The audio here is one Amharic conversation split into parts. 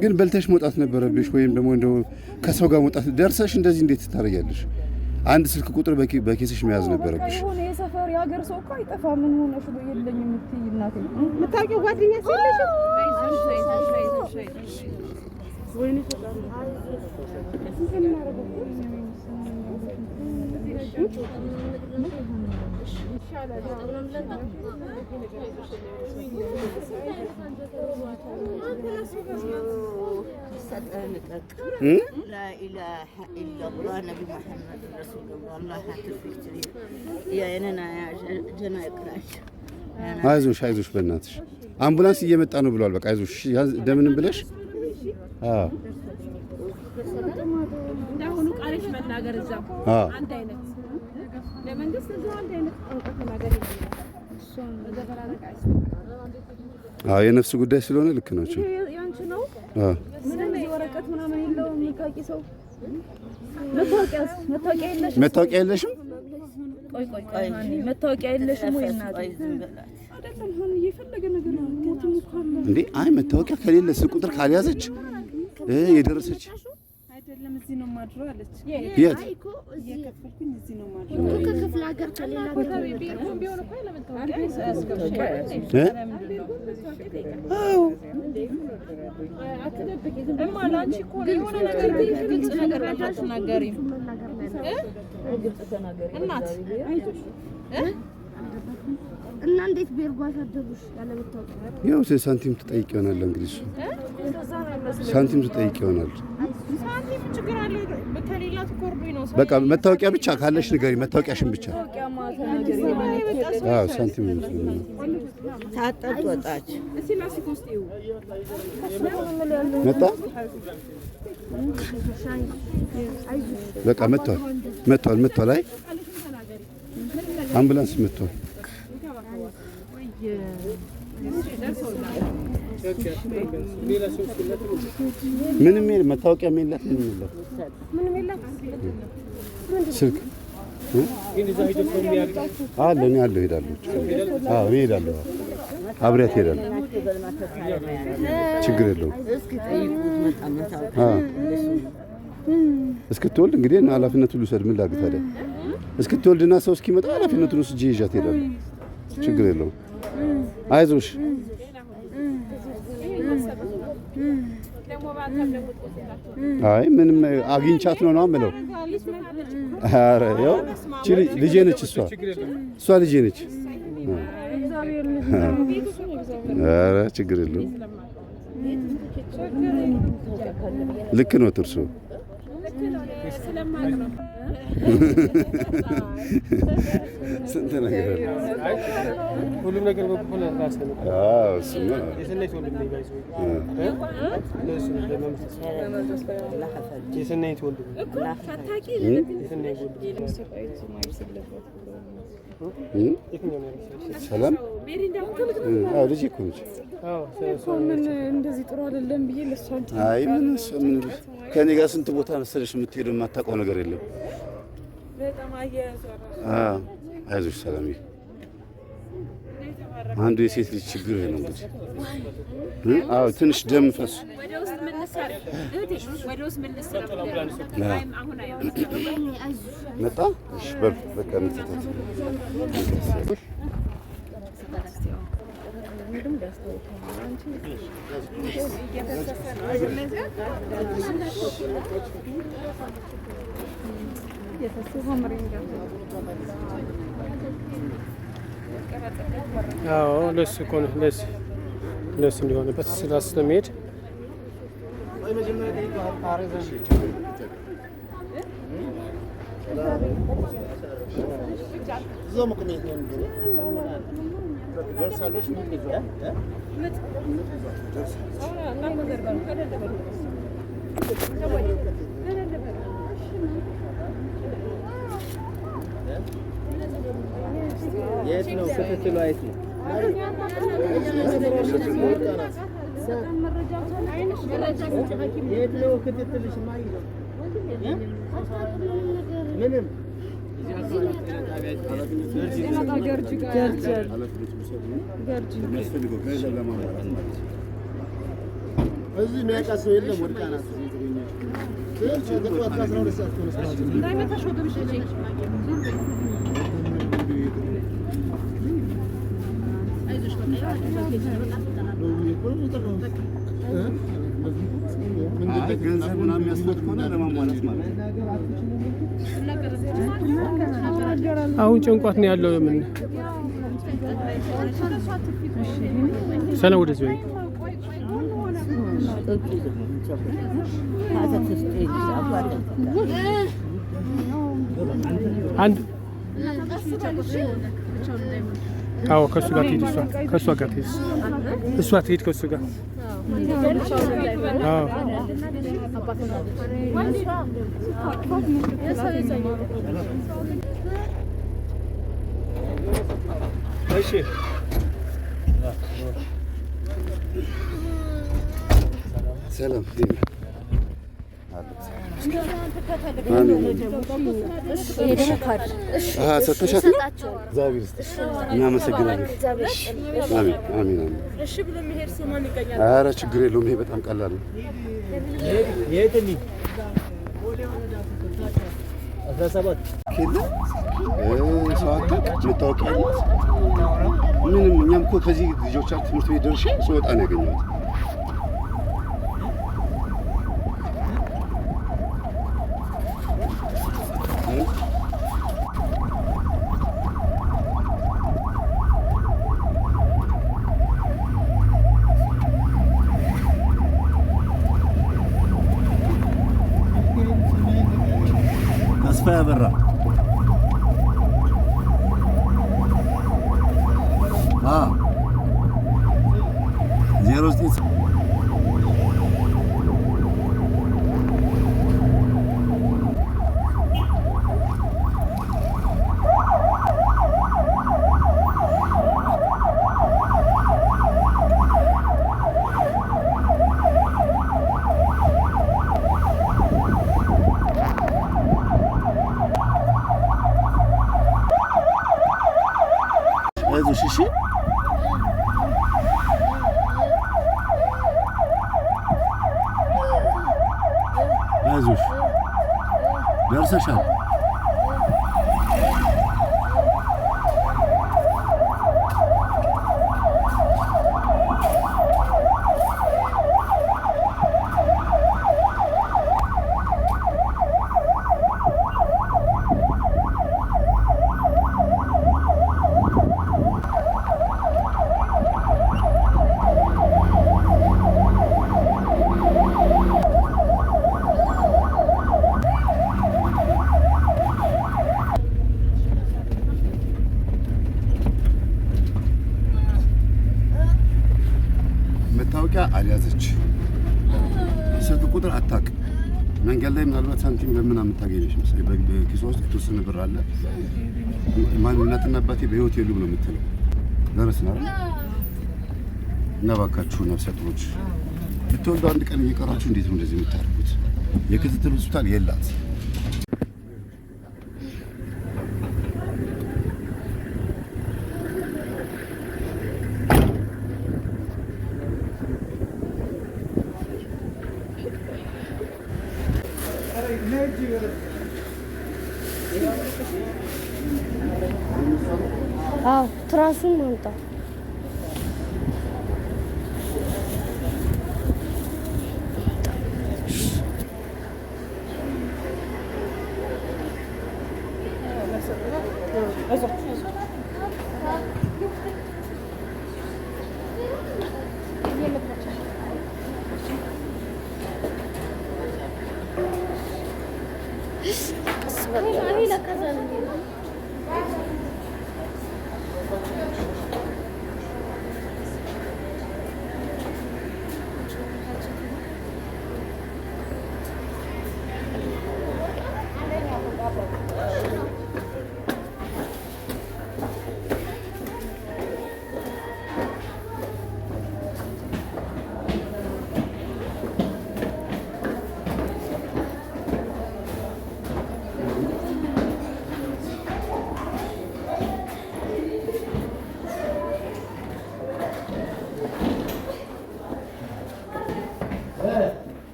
ግን በልተሽ መውጣት ነበረብሽ ወይም ደግሞ እንደው ከሰው ጋር መውጣት ደርሰሽ እንደዚህ እንዴት ታረጋለሽ? አንድ ስልክ ቁጥር በኬስሽ መያዝ ነበረብሽ። ሆነ የሰፈር ያገር ሰው እኮ አይጠፋ ምን ሆነሽ ነው የለኝም እትይ እናቴ መታወቂያው ጓደኛ ሲልሽ ወይኔ ተጣጣ لا إله إلا الله نبي محمد رسول الله الله حتفكري يا أنا يا جنا إكراش አይዞሽ በእናትሽ አምቡላንስ እየመጣ ነው ብሏል። በቃ አይዞሽ እንደምንም ብለሽ እንዳሁኑ ቃልሽ መናገር እዛው አንድ አይነት ለመንግስት እዛው አንድ አይነት ተናገር እሱን በዘፈራረቅ የነፍስ ጉዳይ ስለሆነ ልክ ነው። ያንቺ ነው ምንም ወረቀት ምናምን የለውም። ንቃቂ ሰው መታወቂያ የለሽም? ቆይ መታወቂያ የለሽም ወይ እናት? አይደለም ሆነ የፈለገ ነገር ነው ሞትም እኮ አለ እንዴ? አይ መታወቂያ ከሌለ ስልክ ቁጥር ካልያዘች የደረሰች አይደለም እዚህ ነው ማድረው አለች። የት እየከፈልኩኝ እዚህ ነው ማድረው ከክፍለ ሀገር ከሌላ ቦታ ቢሆን እኮ ለመታወቂያ አትደብቂ ዝም ብለሽ ማላንቺ እኮ የሆነ ነገር ግልጽ ነገር አትናገሪም። ግልጽ ተናገሪ እናት አይዞሽ እና እንዴት ቤርጓ አሳደሩሽ ያለ መታወቂያ? ያው ሳንቲም ትጠይቅ ይሆናል እንግዲህ ሳንቲም ትጠይቅ ይሆናል። ሳንቲም ችግር አለ በከሌላት ኮርዶኝ ነው። በቃ መታወቂያ ብቻ ካለሽ ንገሪ፣ መታወቂያሽን ብቻ። ሳንቲም ታጠጥ ወጣች እስቲ ላስቲክ ውስጥ ይው መጣ። በቃ መጥቷል። አይ አምቡላንስ መጥቷል። ምንም የለም መታወቂያ የላት ምንም የላት ስልክ አለ እኔ ሄዳለሁ አብሬያት ሄዳለሁ። ችግር የለውም። እስክትወልድ እንግዲህ ኃላፊነቱን ልውሰድ። ምን ላድርግ ታዲያ? እስክትወልድና ሰው እስኪመጣ ኃላፊነቱን ወስጄ ይዣት ሄዳለሁ። ችግር የለውም። አይዞሽ አይ ምንም አግኝቻት ነው የምለው። ኧረ ያው ልጄ ነች እሷ ልጄ ነች። ኧረ ችግር የለውም። ልክ ነው እርሶ ስንት ነገር አለ። ሁሉም ነገር በኩል ራስ ነው። እሱማ የሰናይት ወንድም ነው ባይዘው የሰናይት ወንድም ሰላም ልጅ እኮ ነች። እንደዚህ ጥሩ አይደለም ብዬ ለሷ አይ ምን ከኔ ጋር ስንት ቦታ መሰለሽ የምትሄደው የማታውቀው ነገር የለም። በጣም አይዞሽ ሰላምዬ። አንዱ የሴት ልጅ ችግር ነው እንግዲህ ትንሽ ደም ፈስ ወደ ውስጥ ምን ልሰራ ወደ ውስጥ ምን ልሰራ አሁን መጣ። እሺ በቃ እንተታት ለሱ እኮ ነው ለሱ እንዲሆንበት ስለሚሄድ የት ነው ክትትሉ? አይት ነው የት ነው ክትትልሽ? ማይ ነው ምንም እዚህ የሚያውቃ ሰው የለም። ወድቃ ናት እንዳይመታሽ ወገብሽ ገንዘብ ምናምን የሚያስፈልግ ከሆነ ለማሟላት ማለት ነው። አሁን ጭንቋት ነው ያለው። ምን ሰላም ወደዚህ ወይ አንድ አዎ ከሱ ጋር ትሄድ ከሱ ጋር ትሄድ እሷ ትሄድ ከሱ ጋር አዎ እሺ ሰላም ኧረ ችግር የለውም። ይሄ በጣም ቀላል ነው። መታወቂያ ምንም እኛም እኮ ከዚህ ልጆቻችን ትምህርት ቤት ደርሼ ስወጣ ነው ያገኘሁት። ተስፋ ያበራ ዜሮ ዘጠኝ እሺ አይዞሽ ደርሰሻል። መታወቂያ አልያዘች፣ ስልክ ቁጥር አታውቅም። መንገድ ላይ ምናልባት ሳንቲም በምናምን የምታገኘች መሰለኝ። በኪሷ ውስጥ የተወሰነ ብር አለ። እናትና አባቴ በህይወት የሉም ነው የምትለው። ደረስን አይደል? እና እባካችሁ ነፍሰ ጡሮች ብትወልዱ አንድ ቀን እየቀራችሁ እንዴት ነው እንደዚህ የምታደርጉት? የክትትል ሆስፒታል የላት። አዎ ትራሱን ማምጣ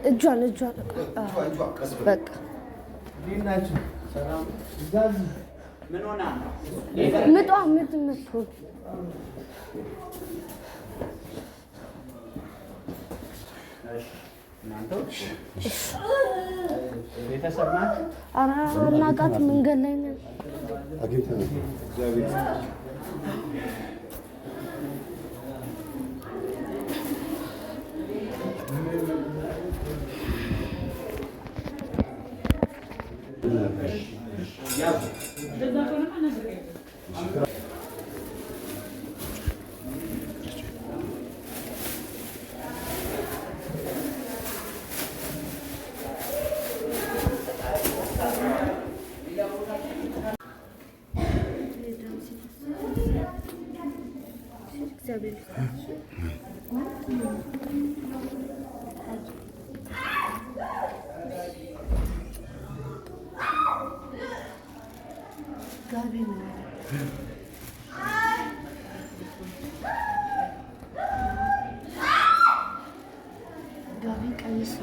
እጇን በቃ ምጧ ምትሆን አናቃት መንገድ ላይ ነው አግኝተናል። እግዚአብሔር ጋቢ ቀሚስ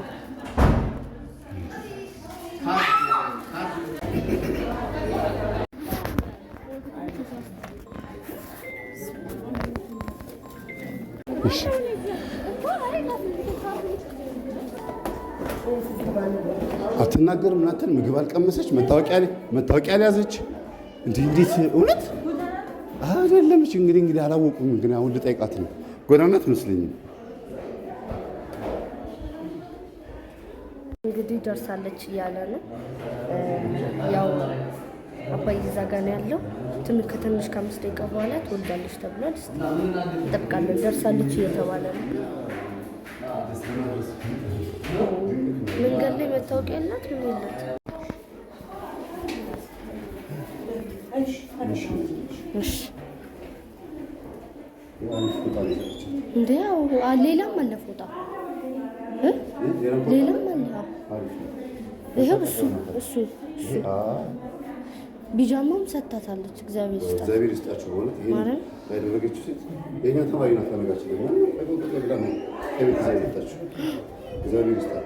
አትናገርም። እናንተን ምግብ አልቀመሰች፣ መታወቂያ ያዘች። እንዴት እውነት አይደለም። እሺ እንግዲህ አላወቁም። ግን አሁን ልጠይቃት ነው። ጎዳና ትመስለኝም። እንግዲህ ደርሳለች እያለ ነው። ያው አባይ እዛ ጋር ነው ያለው። ከትንሽ ከ5 ደቂቃ በኋላ ትወልዳለች ተብሏል። እስቲ እንጠብቃለን። ደርሳለች እየተባለ ነው። መንገድ ላይ መታወቂያ የላት ምን የላት። እንዴ ሌላም አለ ፎጣ ሌላም አለ። ይሄው እሱ ቢጃማም ሰጥታታለች። እግዚአብሔር ይስጣችሁ። በእውነት ይሄን ያደረገችው ሴት የኛ ተማሪ ናት። ተነጋችን ደግሞ ብላ ነው ከቤት ይዛ የመጣችው። እግዚአብሔር ይስጣት።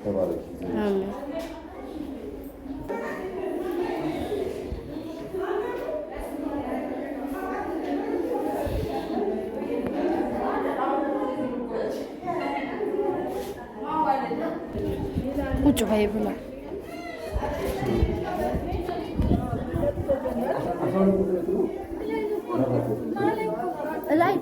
ተባረክ። አሜን። ቁጭ በይ ብላ ላይ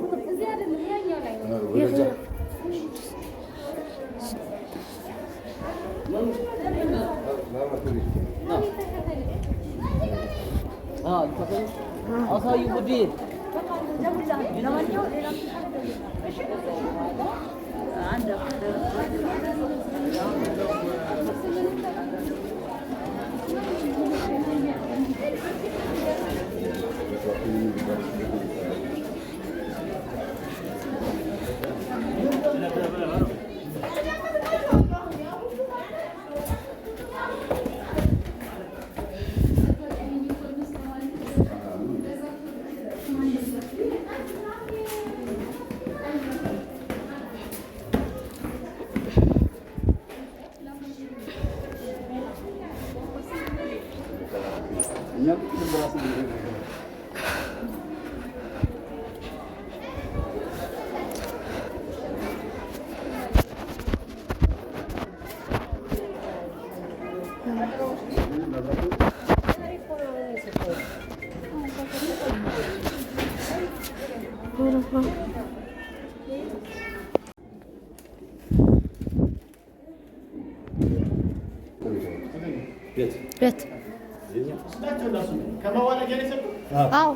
አሳዩ ሙዲር ቤት አዎ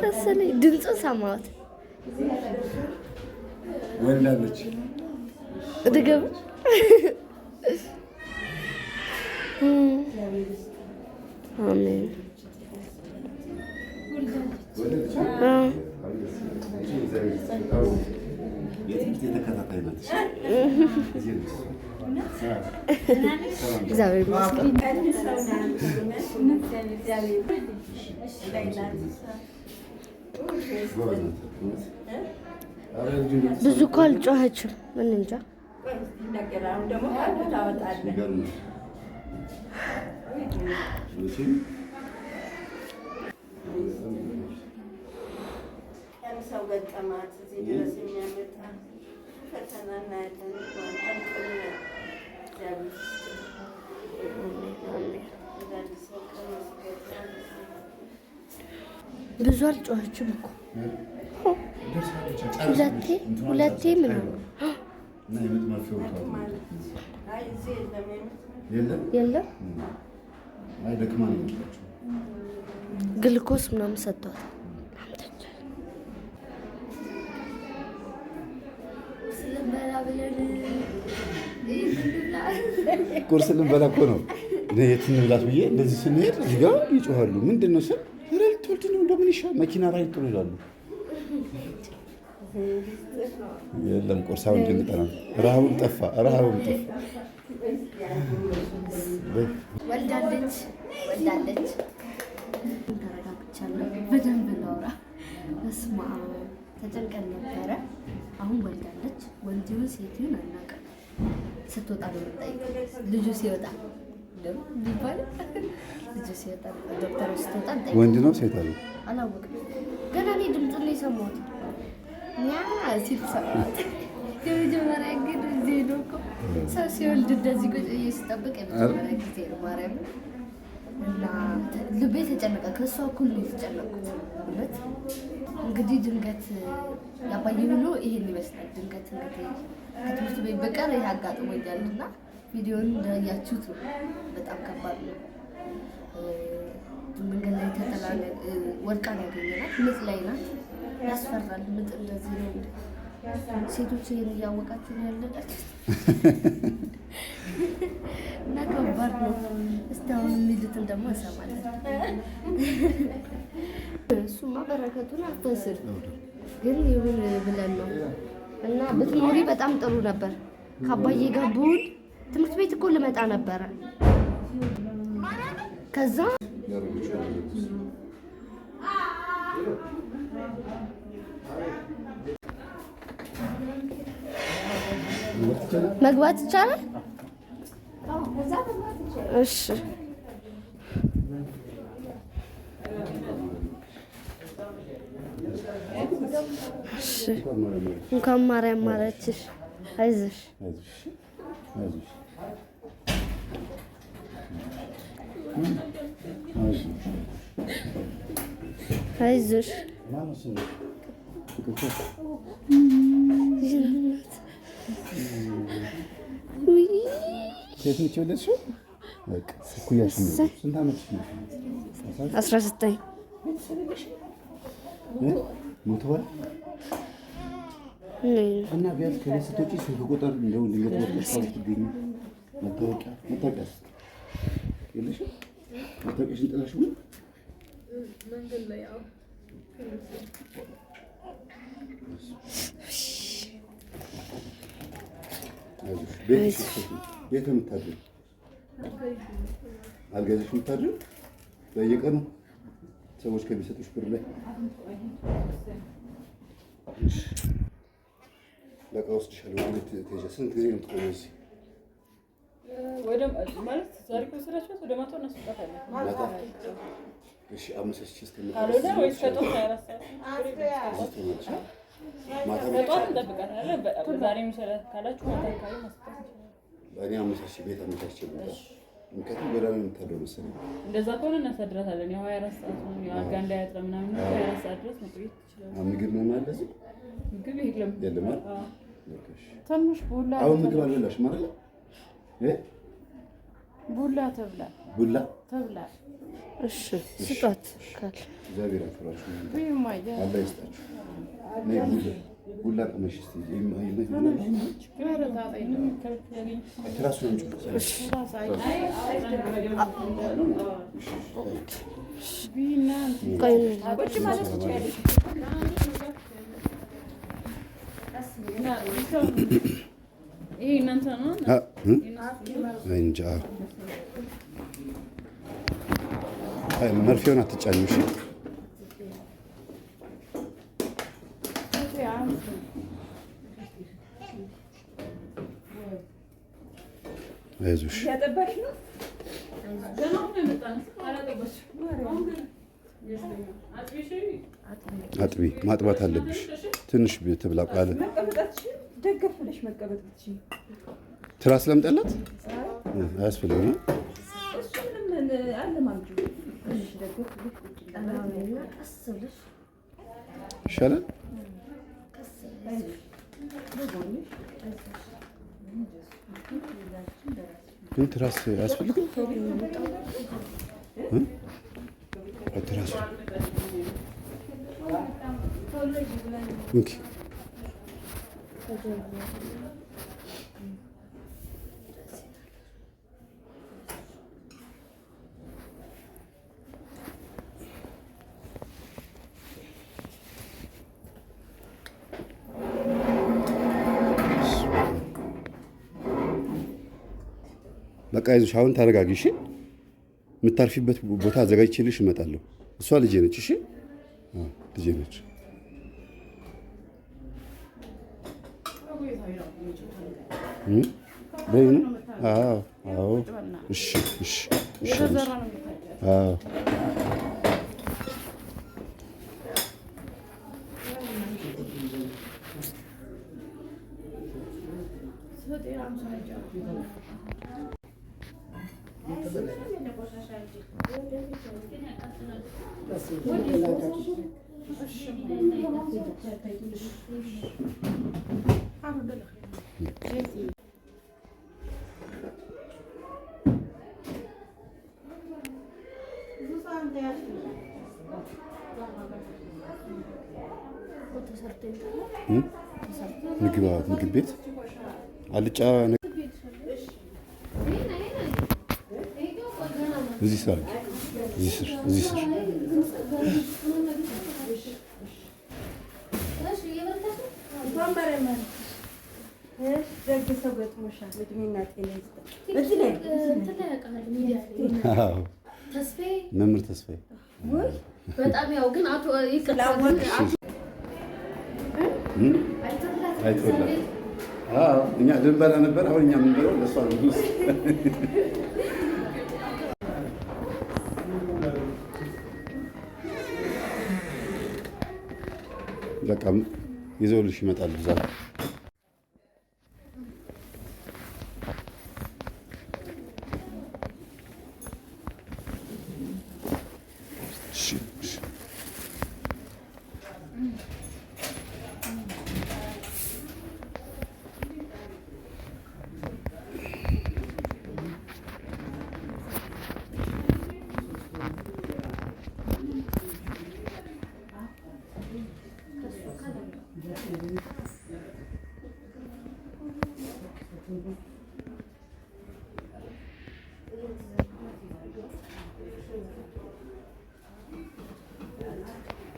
መሰለኝ ድምፁን ሰማሁት። ወልዳለች። ድገም። አሜን። የተከታታይ ናት። እግዚአብሔር ይመስገን። ብዙ እኮ አልጮኸችም። ምን እንጃ ሰው ገጠማት እዚህ ድረስ የሚያመጣ ፈተና እናያለን። ብዙ አልጮኸችም እኮ ሁለቴ ምናምን የለም ግልኮስ ምናምን ሰጥቷል። ቁርስ ልንበላ እኮ ነው። የት እንብላት ብዬ እንደዚህ ስንሄድ እዚህ ጋር ይጮኻሉ። ምንድን ነው ስል ረልቶልት ነው እንደምን ይሻል መኪና ራይ ጥሩ ይላሉ። የለም ቁርስ አሁን ደንግጠናል። ረሃቡም ጠፋ። ወልዳለች። ተረጋግቻለሁ። በደንብ ላውራ። በስመ አብ ተጨንቀን ነበረ። አሁን ወልዳለች። ወንድውን ሴቱን አናውቅም። ስትወጣ ነው የምጠይቀው። ልጁ ሲወጣ ልጁ ሲወጣ ዶክተሮች ስትወጣ እንጠይቀው። ወንድ ነው ሴት አሉ አላወቅም። ገና እኔ ድምፁን ነው የሰማሁት። ያ ሲል ሰማሁት። የመጀመሪያ ግን እዚህ ነው እኮ ሰው ሲወልድ እንደዚህ ቁጭ ብዬ ስጠብቅ የመጀመሪያ ጊዜ ነው ማርያም። እና ልቤ ተጨነቀ። ከእሷ እኩል ነው የተጨነቁት። እውነት እንግዲህ ድንገት ያባዬ ብሎ ይሄን ይመስላል። ድንገት እንግዲህ ከትምህርት ቤት በቀር ይሄ አጋጥሞኛል እና ቪዲዮውን እንዳያችሁት ነው። በጣም ከባድ ነው። መንገድ ላይ ተጠላለ ወድቃን ያገኘናት ምጥ ላይ ናት። ያስፈራል። ምጥ እንደዚህ ነው። ሴቶች ይሄን እያወቃችሁ ነው ያለዳችሁ እና ከባድ ነው። እስቲ አሁን የሚሉትን ደግሞ እንሰማለን። እሱማ በረከቱን አትወስድ ግን ይሁን ብለን ነው እና ብትኖሪ በጣም ጥሩ ነበር። ከአባዬ ጋር ብውል ትምህርት ቤት እኮ ልመጣ ነበረ። ከዛ መግባት ይቻላል? እሺ እንኳን ማርያም ማረችሽ። አይዞሽ አይዞሽ። ሴት ነች የወለድሽው? በቃ እኩያሽ ነው። ስንት ዓመትሽ ነው? 19 ሞተዋል። እና ቢያንስ ከቤት ስትወጪ ስልክ ቁጥር እንደው ድንገት ወጥተሽ ትገኝ መታወቂያ የለሽም? መታወቂያሽን ጥለሽው መንገድ ላይ ያው ቤት የምታድሪው አልገዛሽ የምታድሪው በየቀኑ ሰዎች ከሚሰጡሽ ብር ላይ በቃ ወስድሻለሁ። ስንት ጊዜ ነው የምትቆየው እዚህ? ወደ ማለት ዛሬ ከወሰዳችኋት ወደ ማታ እናስወጣታለን። እሺ አመሰች እስከምትመጣ አለዳ ወይስ ከጠዋት 24 ሰዓት ማታ ከጠዋት እንጠብቃታለን። ዛሬ የሚሰራት ካላችሁ ማታ አካባቢ ማስወጣት እንችላለን። እኔ አመሰች ቤት አመቻችቼ ልምጣ። ምክንያቱም በዳም የምታደው መሰለኝ። እንደዛ ከሆነ እናሳድራታለን። ያው 24 ሰዓት ነው የአልጋ እንዳያጥራ ምናምን 24 ሰዓት ድረስ መቆየት ይችላል። ምግብ ምን ማለት ነው? ምግብ የለም አይደል? ትንሽ ቡላ አሁን ምግብ አልበላሽም አይደል? ቡላ ተብላ ቡላ ተብላ። እሺ ስጧት ካል እግዚአብሔር ያክብራችሁ። ወይማያ አላህ ይስጣችሁ። ነይ ቡላ ቀመሽ እስቲ ትራሱ እንጂ ይሄ እናንተ ነው እንጃ። መርፌውን አትጫኙ እሺ። አይዞሽ አጥቢ ማጥባት አለብሽ። ትንሽ ትብላ ቃል ደገፍ ብለሽ መቀበጥ ብትችይ ትራስ ለምጠላት አያስፈልግም። እሱ ምንም አለ ማለት ነው። እሺ ደገፍ ብለሽ ቀስ ብለሽ ይሻላል። ግን ትራስ አያስፈልግም። ትራስ ኦኬ በቃ ይዞሽ አሁን ታረጋጊ እሺ። የምታርፊበት ቦታ አዘጋጅቼልሽ እመጣለሁ። እሷ ልጄ ነች እሺ። ልጄ ነች። በይኑ አዎ እሺ እሺ እሺ አዎ ምግብ ቤት አልጫ እዚህ ስር እዚህ ስር መምህር ተስፋዬ በጣም ያው ግን አቶ ይቅርታ አይቶላት እኛ ልንበላ ነበር። አሁን እኛ የምንበላው ለእሷ ነው። በቃ ይዘውልሽ ይመጣሉ እዛ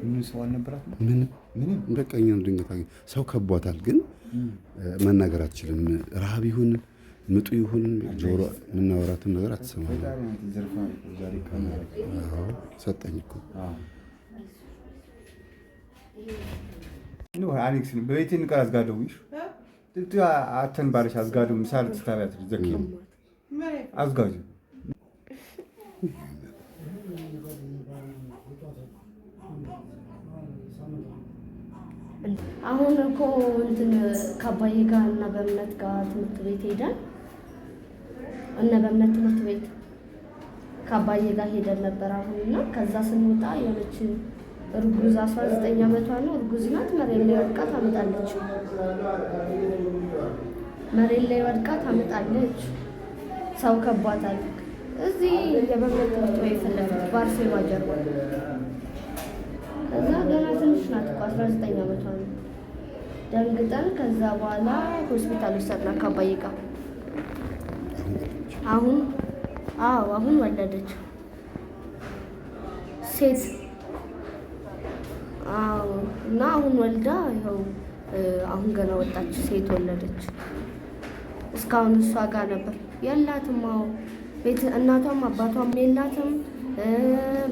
ምን ሰው አልነበራት? ምንም በቃ እኛን ድንገት ሰው ከቧታል፣ ግን መናገር አትችልም። ረሃብ ይሁን ምጡ ይሁን ጆሮ የምናወራትን ነገር አትሰማም። ሰጠኝ እኮ አሌክስ በቤቴ ንቀር አዝጋደውሽ አተን ባለሽ አዝጋደው ምሳሌ ትታቢያት ዘኪ አዝጋጁ አሁን እኮ እንትን ከአባዬ ጋር እና በእምነት ጋር ትምህርት ቤት ሄደን እና በእምነት ትምህርት ቤት ከአባዬ ጋር ሄደን ነበር። አሁንና ከዛ ስንወጣ የሆነች እርጉዝ 19 ዓመቷ ነው፣ እርጉዝ ናት። መሬት ላይ ወድቃ ታመጣለች። መሬት ላይ ወድቃ ታመጣለች። ሰው ከቧታል። እዚህ የበመት ፊት ለፊት ባርሴማ ጀርባ። ከዛ ገና ትንሽ ናት እኮ 19 ዓመቷ ነው። ደንግጠን ከዛ በኋላ ሆስፒታል ወሰድናት ከአባዬ ጋር። አሁን ወለደች ሴት። እና አሁን ወልዳ ይኸው አሁን ገና ወጣች፣ ሴት ወለደች። እስካሁን እሷ ጋር ነበር። የላትም ቤት እናቷም አባቷም የላትም፣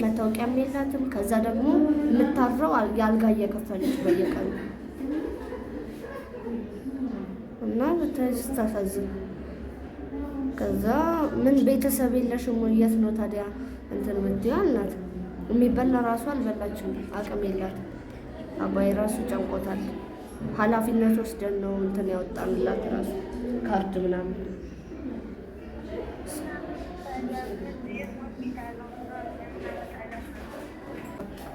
መታወቂያም የላትም። ከዛ ደግሞ የምታድረው የአልጋ እየከፈለች በየቀኑ እና ስታሳዝን። ከዛ ምን ቤተሰብ የለሽም ወይ? የት ነው ታዲያ እንትን የምትይው አልናት። የሚበላ ራሱ አልበላችም፣ አቅም የላትም። አባዬ ራሱ ጨንቆታል። ኃላፊነት ወስደን ነው እንትን ያወጣንላት ራሱ ካርድ ምናምን።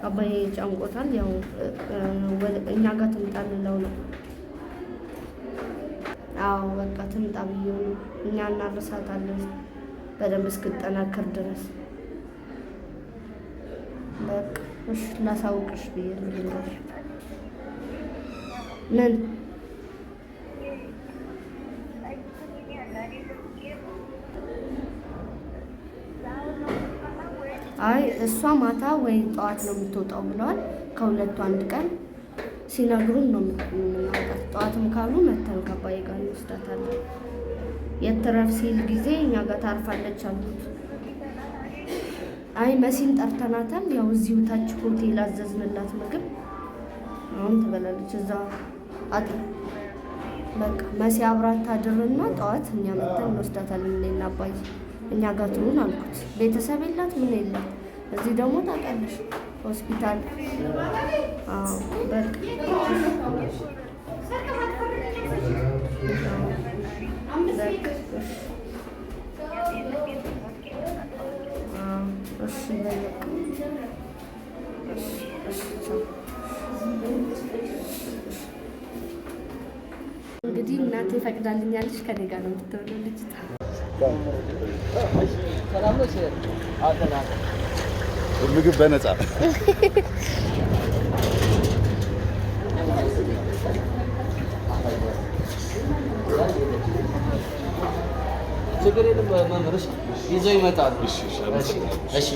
አባዬ ጨንቆታል። ያው እኛ ጋር ትምጣ እንለው ነው። አዎ በቃ ትምጣ ብዬው ነው። እኛ እናርሳታለን በደንብ እስክጠናከር ድረስ። በቃ እሺ ላሳውቅሽ ብዬ ልንገርሽ። ምን አይ እሷ ማታ ወይ ጠዋት ነው የምትወጣው ብለዋል። ከሁለቱ አንድ ቀን ሲነግሩን ነው የምናወጣት። ጠዋትም ካሉ መተን ከአባዬ ጋር እንወስዳታለን። የትረፍ ሲል ጊዜ እኛ ጋር ታርፋለች አሉት። አይ መሲን ጠርተናታል። ያው እዚሁ ታች ሆቴል አዘዝንላት ምግብ አሁን ትበላለች እዛ አድር። በቃ መሲ አብራት ታድርና ጠዋት እኛ መተን እንወስዳታለን። እኔና አባዬ እኛ ጋር ትሁን አልኩት። ቤተሰብ የላት ምን የላት። እዚህ ደግሞ ታውቂያለሽ ሆስፒታል። በቃ እንግዲህ እናቴ ፈቅዳልኛለች። ከኔ ጋር ነው የምትውለው ልጅቷ። ምግብ በነፃ ችግር የለም። መምህር ይዘው ይመጣሉ። እሺ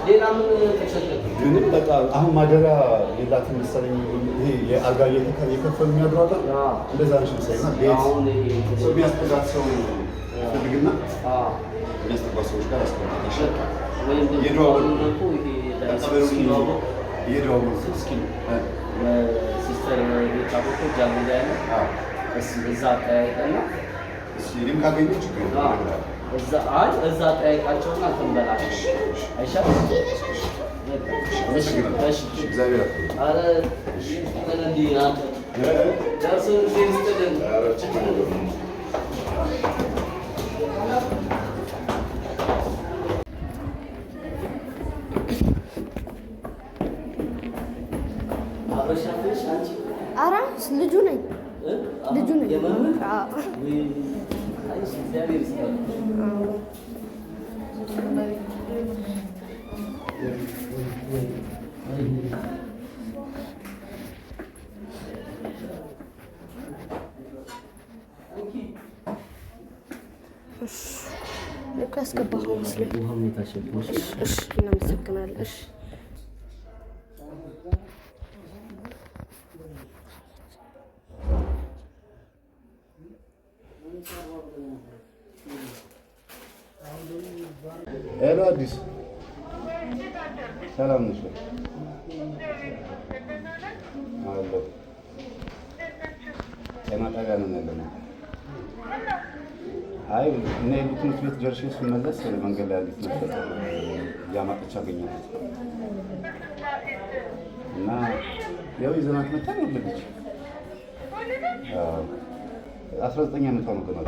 ሌላ ምን ተሰጠኝ? ግን በቃ አሁን ማደሪያ የላትም መሰለኝ። ይሄ የአልጋ እየከፈሉ የሚያድሩ አለ። እንደዛ ነሽ መሰለኝ። ቤት ሰው የሚያስጠጋት ሰው ፈልግና የሚያስጠጋት ሰዎች ጋር ያስቀምጣል። ሲስተር ቤት አቦቶ ጃሚላ ያለ እዛ ጠያይቀና እኔም ካገኘሁ ችግር እዛ ጠያይቃቸውና ትንበላቸው አይሻልም? እግዚአብሔር ኧረ ልጁ ነኝ። ልክ ያስገባኸው መስሎኝ። እናመሰግናለን። ሄሎ አዲስ ሰላም ነሽ? አለሁ። ጤና ጣቢያ ነን ያለነው። አይ እኔ ትምህርት ቤት ደርሼ ስመለስ መንገድ ላይ አንዲት ነፍሰ ጡር እያማጠች አገኘኋት እና ያው ይዘናት መጣን። ወለደች። 19 ዓመቷ ነው ገና።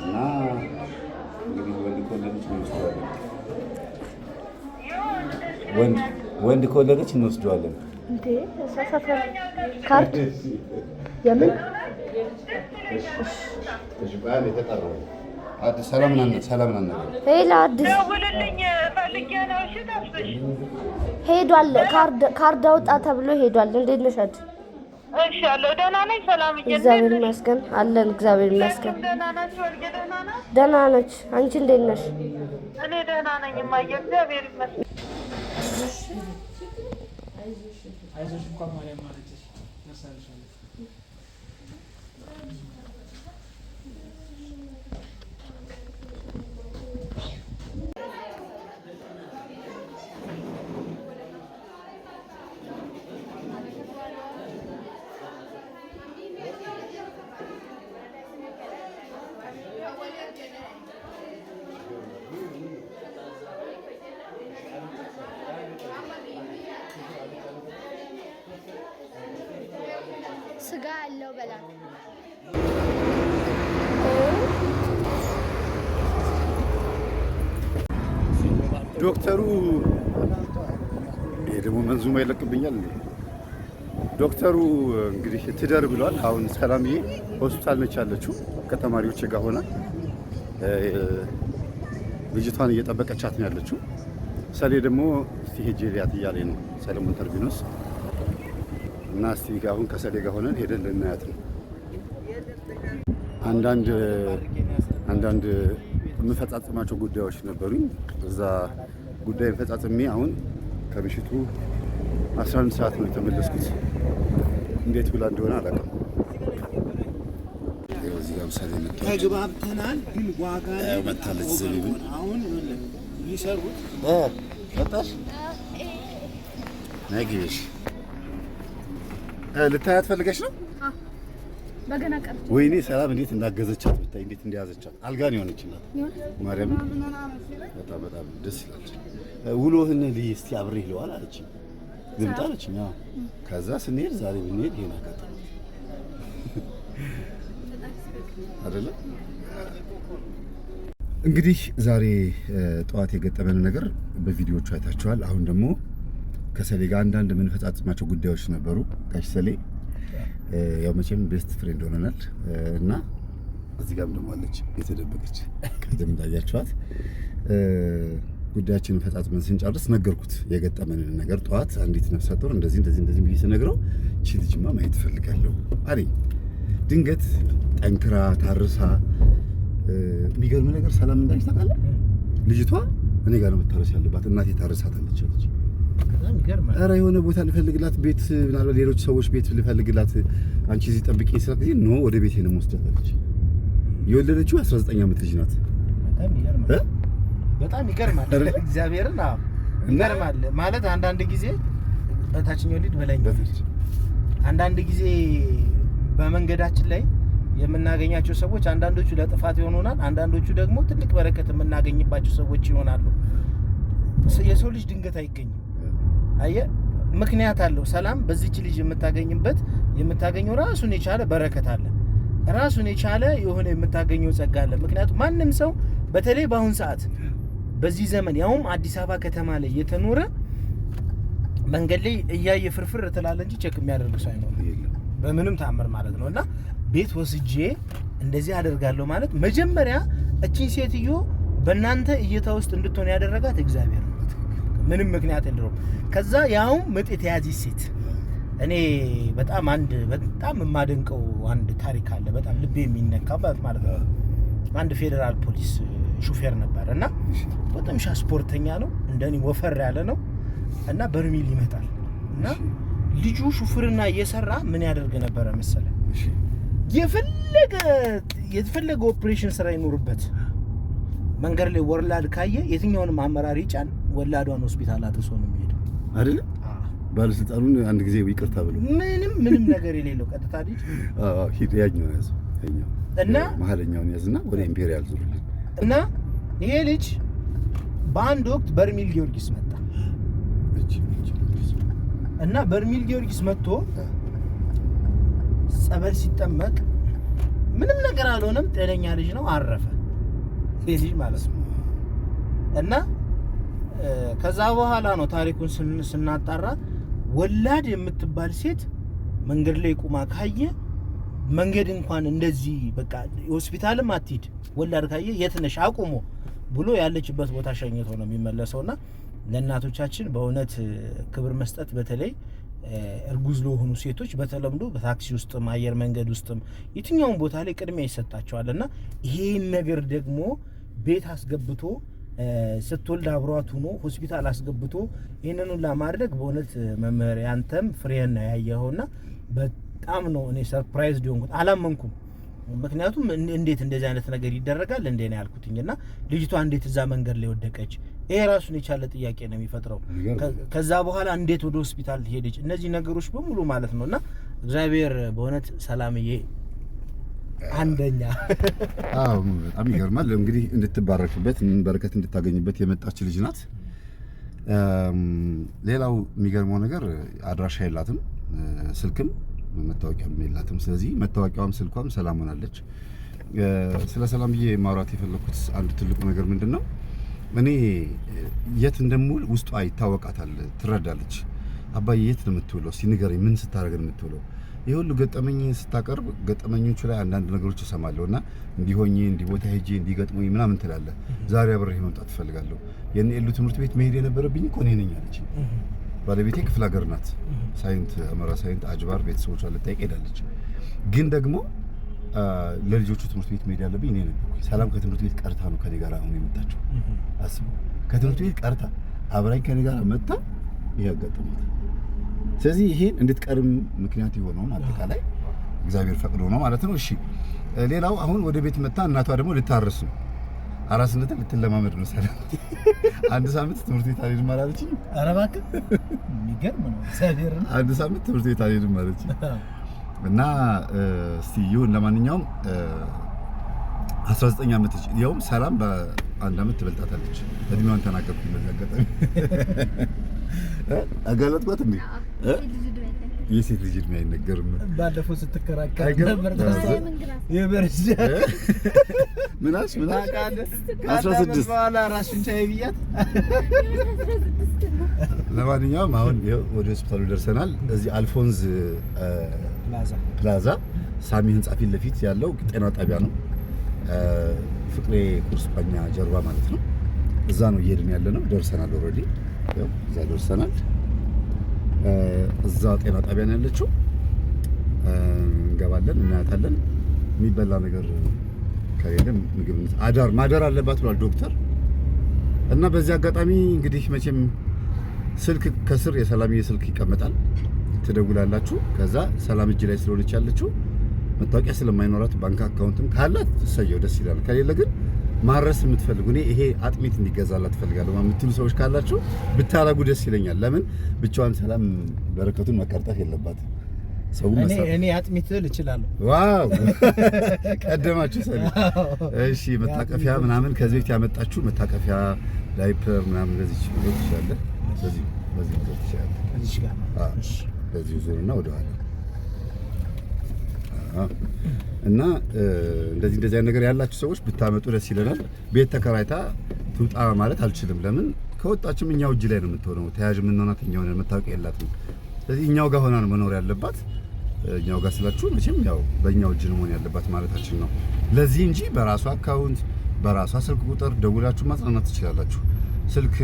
እና እንግዲህ ወንድ ከወለደች እንወስደዋለን። ወንድ ከወለደች እንወስደዋለን። እንዴ ካርድ የምን እሺ ባል የተቀረው አዲስ ሰላም ነን። ሄሎ አዲስ ደውልልኝ ፈልጌ ነው። እሺ ተፍሽ ሄዷል። ካርድ አውጣ ተብሎ ሄዷል። እንዴት ነሽ አዲስ? እሺ አለሁ። ደህና ነኝ። ሰላም እግዚአብሔር ይመስገን አለን። እግዚአብሔር ይመስገን። ደህና ነሽ? ወልጌ ደህና ነሽ? ደህና ነች። አንቺ እንዴት ነሽ? እኔ ደህና ነኝ እማዬ፣ እግዚአብሔር ይመስገን። አይዞሽ እንኳን ማርያም ማለችሽ ደርሳለሽ። ስጋ ያለው በላ ዶክተሩ ይሄ ደግሞ መንዙማ ይለቅብኛል። ዶክተሩ እንግዲህ ትደር ብሏል። አሁን ሰላምዬ ሆስፒታል ነች ያለችው ከተማሪዎች ጋር ሆና ልጅቷን እየጠበቀቻት ነው ያለችው። ሰሌ ደግሞ እስቲ ሄጄ ሊያት እያለኝ ነው ሰለሞን ተርቢኖስ እና እስቲ አሁን ከሰሌ ጋር ሆነን ሄደን ልናያት ነው። አንዳንድ የምፈጻጽማቸው ጉዳዮች ነበሩኝ። እዛ ጉዳይ ፈጻጽሜ አሁን ከምሽቱ 11 ሰዓት ነው የተመለስኩት። እንዴት ብላ እንደሆነ አላውቅም። እዚህ ጋር ምሳሌ ተግባብተናል፣ ግን ዋጋ ላይ መታለች ዘቢብ አሁን ይሰሩት መጣሽ ነግሽ ልታያት ፈልገሽ ነው? በገና ቀር ወይኔ ሰላም እንዴት እንዳገዘቻት ብታይ፣ እንዴት እንደያዘቻት አልጋን የሆነችላት ማርያም በጣም ደስ ይላል። ውሎህን ልይ እስቲ አብሬ ይለዋል አለች። ልምጣ አለችኝ። ከዛ ስንሄድ ዛሬ ብንሄድ ይሄን አጋጣሚ አይደለ? እንግዲህ ዛሬ ጠዋት የገጠመን ነገር በቪዲዮቹ አይታችኋል። አሁን ደግሞ ከሰሌ ጋር አንዳንድ የምንፈጻጽማቸው ጉዳዮች ነበሩ። ጋሽ ሰሌ ያው መቼም ቤስት ፍሬንድ ሆነናል እና እዚህ ጋርም ደግሞ አለች የተደበቀች ቅድም እንዳያችኋት። ጉዳያችንን ፈጻጽመን ስንጨርስ ነገርኩት የገጠመንን ነገር። ጠዋት አንዲት ነፍሰ ጡር እንደዚህ ብዬ ስነግረው እቺ ልጅማ ማየት እፈልጋለሁ አለኝ። ድንገት ጠንክራ ታርሳ የሚገርም ነገር ሰላም እንዳለች ታውቃለህ። ልጅቷ እኔ ጋር ነው መታረስ ያለባት። እናቴ ታርሳታለች አለች። ኧረ የሆነ ቦታ ልፈልግላት ቤት፣ ምናልባት ሌሎች ሰዎች ቤት ልፈልግላት፣ አንቺ እዚህ ጠብቂኝ ስላት ጊዜ ኖ ወደ ቤቴ ነው የምወስዳት አለች። የወለደችው 19 ዓመት ልጅ ናት። በጣም ይገርማል። እግዚአብሔርን ይገርማል ማለት አንዳንድ ጊዜ በታችኛው ሊድ በላይኛው ሊድ አንዳንድ ጊዜ በመንገዳችን ላይ የምናገኛቸው ሰዎች አንዳንዶቹ ለጥፋት ይሆኑናል፣ አንዳንዶቹ ደግሞ ትልቅ በረከት የምናገኝባቸው ሰዎች ይሆናሉ። የሰው ልጅ ድንገት አይገኝም። አየ ምክንያት አለው። ሰላም በዚህች ልጅ የምታገኘው ራሱን የቻለ በረከት አለ፣ ራሱን የቻለ የሆነ የምታገኘው ጸጋ አለ። ምክንያቱም ማንም ሰው በተለይ በአሁን ሰዓት በዚህ ዘመን ያውም አዲስ አበባ ከተማ ላይ የተኖረ መንገድ ላይ እያየ ፍርፍር ትላለ እንጂ ቼክ የሚያደርግ ሰው አይኖርም በምንም ታምር ማለት ነው። እና ቤት ወስጄ እንደዚህ አደርጋለሁ ማለት መጀመሪያ እቺን ሴትዮ በእናንተ እይታ ውስጥ እንድትሆን ያደረጋት እግዚአብሔር ነው። ምንም ምክንያት የለውም። ከዛ ያውም ምጥ የተያዘች ሴት እኔ በጣም የማደንቀው አንድ ታሪክ አለ። በጣም ልቤ የሚነካበት ማለት ነው። አንድ ፌደራል ፖሊስ ሹፌር ነበር እና በጣም ስፖርተኛ ነው፣ እንደኔ ወፈር ያለ ነው እና በርሚል ይመጣል እና ልጁ ሹፍርና እየሰራ ምን ያደርግ ነበረ መሰለ? የፈለገ ኦፕሬሽን ስራ ይኖርበት መንገድ ላይ ወላድ ካየ የትኛውንም አመራር ይጫን ወላዷን ሆስፒታል አጥሶ ነው የሚሄደው አይደል? ባለስልጣኑን አንድ ጊዜ ይቅርታ ብሎ ምንም ነገር የሌለው ቀጥታ ልጅ ሂድ ያኛው ያዝ እና መሀለኛውን ያዝና ወደ ኢምፔሪያል ዙርልኝ እና ይሄ ልጅ በአንድ ወቅት በርሚል ጊዮርጊስ መጣ እና በርሚል ጊዮርጊስ መጥቶ ጸበል ሲጠመቅ ምንም ነገር አልሆነም። ጤነኛ ልጅ ነው። አረፈ ይሄ ልጅ ማለት ነው። እና ከዛ በኋላ ነው ታሪኩን ስናጣራ ወላድ የምትባል ሴት መንገድ ላይ ቁማ ካየ መንገድ እንኳን እንደዚህ በቃ ሆስፒታልም አትሂድ ወላድ ካየ የት ነሽ አቁሞ ብሎ ያለችበት ቦታ ሸኝቶ ነው የሚመለሰውና ለእናቶቻችን በእውነት ክብር መስጠት በተለይ እርጉዝ ለሆኑ ሴቶች በተለምዶ በታክሲ ውስጥም አየር መንገድ ውስጥም የትኛውም ቦታ ላይ ቅድሚያ ይሰጣቸዋልና ይሄን ነገር ደግሞ ቤት አስገብቶ ስትወልድ አብሯት ሆኖ ሆስፒታል አስገብቶ ይሄንን ሁሉ ለማድረግ በእውነት መምህር ያንተም ፍሬን ነው ያየኸውና በጣም ነው እኔ ሰርፕራይዝ ዲሆንኩት አላመንኩም። ምክንያቱም እንዴት እንደዚህ አይነት ነገር ይደረጋል እንዴ ነው ያልኩትኝና ልጅቷ እንዴት እዛ መንገድ ላይ ወደቀች? ይሄ ራሱን የቻለ ጥያቄ ነው የሚፈጥረው። ከዛ በኋላ እንዴት ወደ ሆስፒታል ሄደች? እነዚህ ነገሮች በሙሉ ማለት ነውና እግዚአብሔር በእውነት ሰላምዬ አንደኛ አዎ በጣም ይገርማል። እንግዲህ እንድትባረክበት በረከት እንድታገኝበት የመጣች ልጅ ናት። ሌላው የሚገርመው ነገር አድራሻ የላትም፣ ስልክም መታወቂያም የላትም። ስለዚህ መታወቂያዋም ስልኳም ሰላም ሆናለች። ስለ ሰላምዬ ማውራት የፈለኩት አንድ ትልቁ ነገር ምንድነው እኔ የት እንደምውል ውስጧ ይታወቃታል፣ ትረዳለች። አባዬ የት ነው የምትውለው? እስቲ ንገረኝ፣ ምን ስታደርግ ነው የምትውለው? ይሄ ሁሉ ገጠመኝ ስታቀርብ ገጠመኞቹ ላይ አንዳንድ ነገሮች እሰማለሁና እንዲሆኝ እንዲቦታ ሄጄ እንዲገጥሙኝ ምናምን ትላለህ። ዛሬ አብሬህ መምጣት እፈልጋለሁ። የኔ ኤሉ ትምህርት ቤት መሄድ የነበረብኝ እኮ እኔ ነኝ አለች። ባለቤቴ ክፍለ ሀገር ናት፣ ሳይንት አመራ ሳይንት አጅባር ቤተሰቦቿ ልጠይቅ ሄዳለች። ግን ደግሞ ለልጆቹ ትምህርት ቤት መሄድ ያለብኝ እኔ ነበርኩኝ። ሰላም ከትምህርት ቤት ቀርታ ነው ከኔ ጋር አሁን የመጣችው። አስቡ፣ ከትምህርት ቤት ቀርታ አብራኝ ከኔ ጋር መጣ ይሄ አጋጥሟት። ስለዚህ ይሄን እንድትቀርም ምክንያት የሆነውን አጠቃላይ እግዚአብሔር ፈቅዶ ነው ማለት ነው። እሺ ሌላው አሁን ወደ ቤት መጣ። እናቷ ደግሞ ልታረስ ነው፣ አራስነትን ልትለማመድ ነው። ሰላም አንድ ሳምንት ትምህርት ቤት አልሄድም አላለችኝ? ኧረ እባክህ የሚገርም ነው። እግዚአብሔር አንድ ሳምንት ትምህርት ቤት አልሄድም አለችኝ። እና እስቲ ይሁን ለማንኛውም 19 ዓመት ያውም ሰላም በአንድ ዓመት ትበልጣታለች። እድሜዋን ተናገርኩኝ በዚህ አጋጣሚ አጋለጥኳት እንዴ? የሴት ልጅ እድሜ አይነገርም። ባለፈው ስትከራከር ነበር የበርስ ምናሽ 16 በኋላ ራስሽን ቻይ ብያት። ለማንኛውም አሁን ወደ ሆስፒታሉ ደርሰናል። እዚህ አልፎንዝ ፕላዛ ሳሚ ህንጻ ፊት ለፊት ያለው ጤና ጣቢያ ነው። ፍቅሬ ኩርስፓኛ ጀርባ ማለት ነው። እዛ ነው እየሄድን ያለ ነው። ደርሰናል። ኦልሬዲ ያው እዛ ደርሰናል። እዛ ጤና ጣቢያ ነው ያለችው። እንገባለን፣ እናያታለን። የሚበላ ነገር ከሌለ ምግብ ማደር አለባት ብሏል ዶክተር። እና በዚህ አጋጣሚ እንግዲህ መቼም ስልክ ከስር የሰላምዬ ስልክ ይቀመጣል፣ ትደውላላችሁ። ከዛ ሰላም እጅ ላይ ስለሆነች ያለችው መታወቂያ ስለማይኖራት ባንክ አካውንትም ካላት እሰየው ደስ ይላል። ከሌለ ግን ማረስ የምትፈልጉ እኔ ይሄ አጥሚት እንዲገዛላት ፈልጋለሁ የምትሉ ሰዎች ካላችሁ ብታረጉ ደስ ይለኛል። ለምን ብቻዋን ሰላም በረከቱን መቀርጠፍ የለባትም። ሰው እኔ አጥሚት እችላለሁ። ዋው ቀደማችሁ ሰው። እሺ መታቀፊያ ምናምን ከዚህ ቤት ያመጣችሁ መታቀፊያ ዳይፐር ምናምን እንደዚህ ይችላል። በዚህ ይችላል። እዚህ ጋር እሺ በዚህ ዙርና ወደ ኋላ እና እንደዚህ አይነት ነገር ያላችሁ ሰዎች ብታመጡ ደስ ይለናል። ቤት ተከራይታ ትውጣ ማለት አልችልም። ለምን ከወጣችም እኛው እጅ ላይ ነው የምትሆነው። ተያዥ የምንሆናት እኛው ነን። መታወቂያ የላትም። ስለዚህ እኛው ጋር ሆና ነው መኖር ያለባት። እኛው ጋር ስላችሁ መቼም ያው በእኛው እጅ ነው መሆን ያለባት ማለታችን ነው። ለዚህ እንጂ በራሷ አካውንት በራሷ ስልክ ቁጥር ደውላችሁ ማጽናናት ትችላላችሁ። ስልክ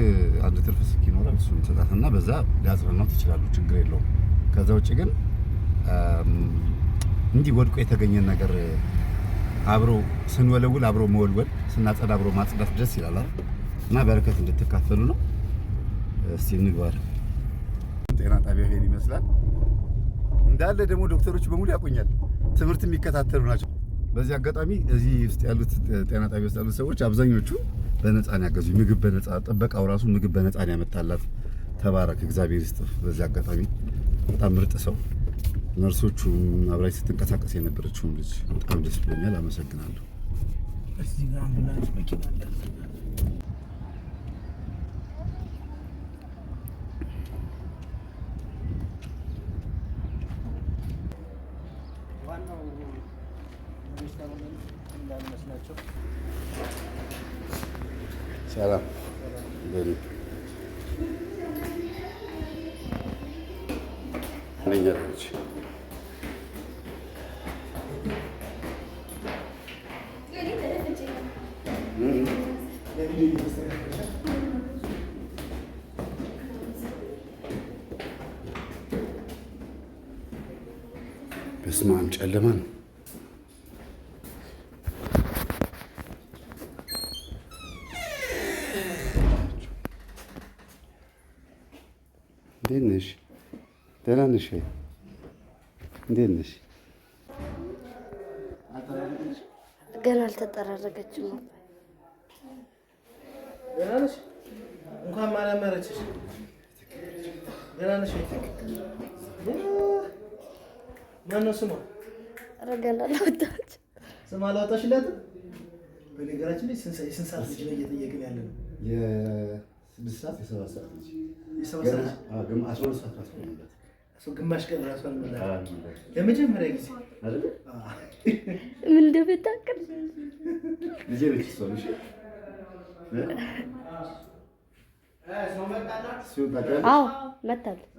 አንድ ትርፍ ስልክ ይኖራል። እሱን ትሰጣትና በዛ ሊያጽናናው ትችላሉ። ችግር የለውም። ከዛ ውጭ ግን እንዲህ ወድቆ የተገኘን ነገር አብሮ ስንወለውል አብሮ መወልወል፣ ስናጸዳ አብሮ ማጽዳት ደስ ይላል እና በረከት እንድትካፈሉ ነው። እስቲ እንግባር። ጤና ጣቢያ ይሄን ይመስላል። እንዳለ ደግሞ ዶክተሮች በሙሉ ያቆኛል፣ ትምህርት የሚከታተሉ ናቸው። በዚህ አጋጣሚ እዚህ ውስጥ ያሉት ጤና ጣቢያ ውስጥ ያሉት ሰዎች አብዛኞቹ በነፃ ነው ያገዙ። ምግብ በነፃ ጥበቃው ራሱ ምግብ በነፃ ነው ያመጣላት። ተባረክ፣ እግዚአብሔር ይስጥህ። በዚህ አጋጣሚ በጣም ምርጥ ሰው። ነርሶቹ አብራይ ስትንቀሳቀስ የነበረችው ልጅ በጣም ደስ ብሎኛል። አመሰግናለሁ። እዚህ ጋር አምቡላንስ መኪና አለ። ዋናው እንዳልመስላቸው ሰላም ነኛለች። በስመ አብ ጨለማ ነው። እንዴት ነሽ? ደህና ነሽ? እንዴት ነሽ? ገና አልተጠራረገችም። ደህና ነሽ? እንኳን ማላመረችሽ። ደህና ነሽ? ማነው ስሟ? ኧረ ገና አላወጣችም። ስም አላወጣሽላትም? በነገራችን ላይ የስንት ሰዓት ልጅ ነው እየጠየቅን ያለ ነው? የ6 ሰዓት የ7 ሰዓት ልጅ ግማሽ ቀን ራሱ አልሞላም። ለመጀመሪያ ጊዜ አይደል? ምን እንደምታውቅም ልጄ ነች እሷ። እሺ አዎ መታለች።